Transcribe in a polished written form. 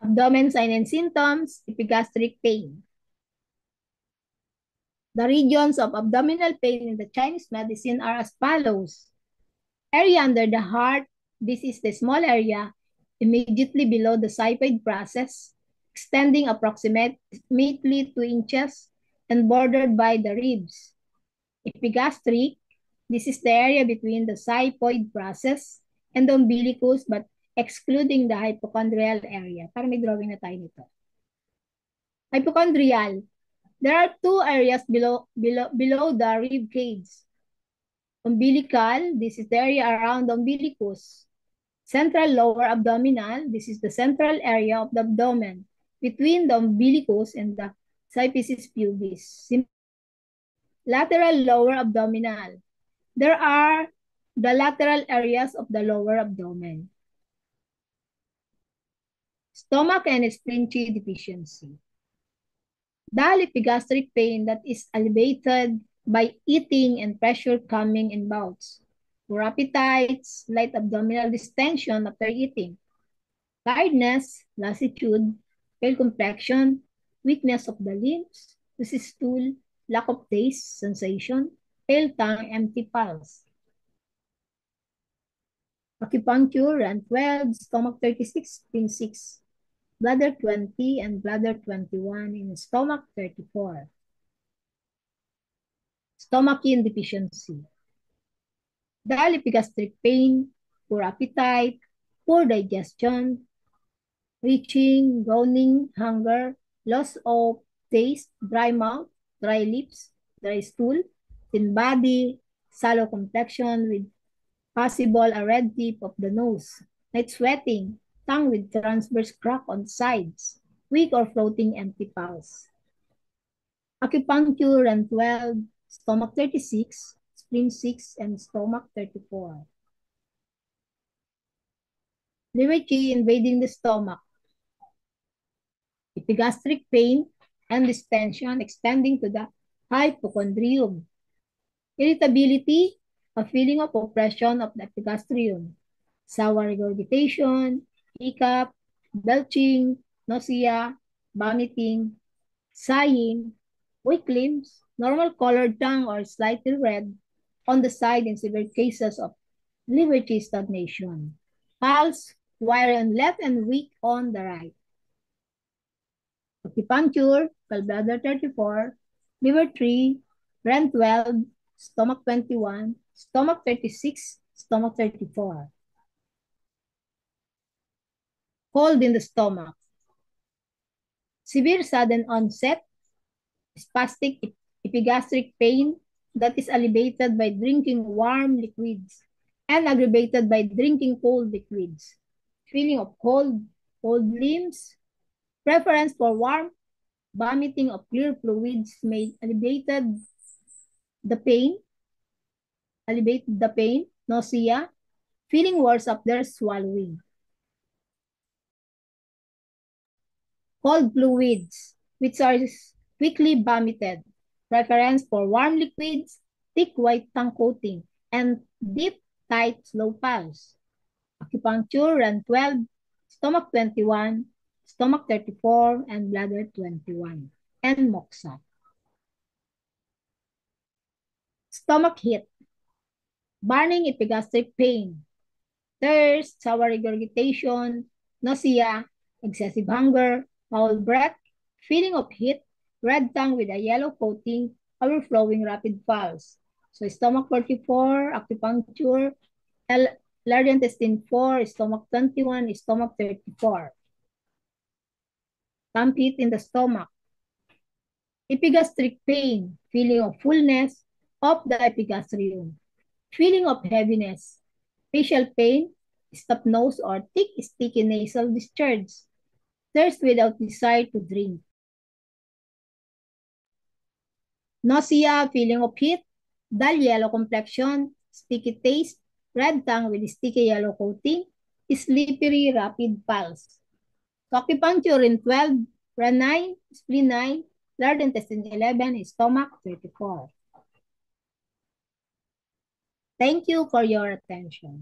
Abdomen sign and symptoms, epigastric pain. The regions of abdominal pain in the Chinese medicine are as follows. Area under the heart, this is the small area immediately below the xiphoid process, extending approximately 2 inches and bordered by the ribs. Epigastric, this is the area between the xiphoid process and the umbilicus but excluding the hypochondrial area. Para may drawing na tayo nito. Hypochondrial, there are two areas below the rib cage. Umbilical, this is the area around the umbilicus. Central lower abdominal, this is the central area of the abdomen between the umbilicus and the syphisis pubis. Lateral lower abdominal, there are the lateral areas of the lower abdomen. Stomach and spleen chi deficiency. The epigastric pain that is alleviated by eating and pressure coming in bouts. Poor appetites, light abdominal distension after eating. Tiredness, lassitude, pale complexion, weakness of the limbs, loose stool, lack of taste, sensation, pale tongue, empty pulse. Acupuncture, run 12, stomach 36, pin 6, bladder 20, and bladder 21 in stomach 34. Stomachache deficiency. The epigastric pain, poor appetite, poor digestion, retching, groaning, hunger, loss of taste, dry mouth, dry lips, dry stool, thin body, sallow complexion with possible a red tip of the nose, night sweating, tongue with transverse crack on sides, weak or floating empty pulse. Acupuncture and 12, stomach 36, spleen 6, and stomach 34. Liver chi invading the stomach. Epigastric pain and distension extending to the hypochondrium. Irritability, a feeling of oppression of the epigastrium. Sour regurgitation, hiccup, belching, nausea, vomiting, sighing, weak limbs, normal colored tongue or slightly red on the side in severe cases of liver chi stagnation. Pulse, wiry on left and weak on the right. Acupuncture, gallbladder 34, liver 3, REN 12, stomach 21, stomach 36, stomach 34. Cold in the stomach. Severe sudden onset, spastic epigastric pain that is alleviated by drinking warm liquids and aggravated by drinking cold liquids. Feeling of cold limbs, preference for warm, vomiting of clear fluids may alleviate the pain, nausea, feeling worse after swallowing. Cold fluids, which are quickly vomited, preference for warm liquids, thick white tongue coating, and deep, tight, slow pulse. Acupuncture, REN 12, stomach 21, stomach 34, and bladder 21, and moxa. Stomach heat, burning epigastric pain, thirst, sour regurgitation, nausea, excessive hunger, foul breath, feeling of heat, red tongue with a yellow coating, overflowing rapid pulse. So stomach 44, acupuncture, large intestine 4, stomach 21, stomach 34. Thumb heat in the stomach. Epigastric pain, feeling of fullness of the epigastrium, feeling of heaviness, facial pain, stuffed nose or thick, sticky nasal discharge, thirst without desire to drink. Nausea, feeling of heat, dull yellow complexion, sticky taste, red tongue with sticky yellow coating, slippery rapid pulse. Acupuncture in 12, REN 9, spleen 9, large intestine 11, stomach 34. Thank you for your attention.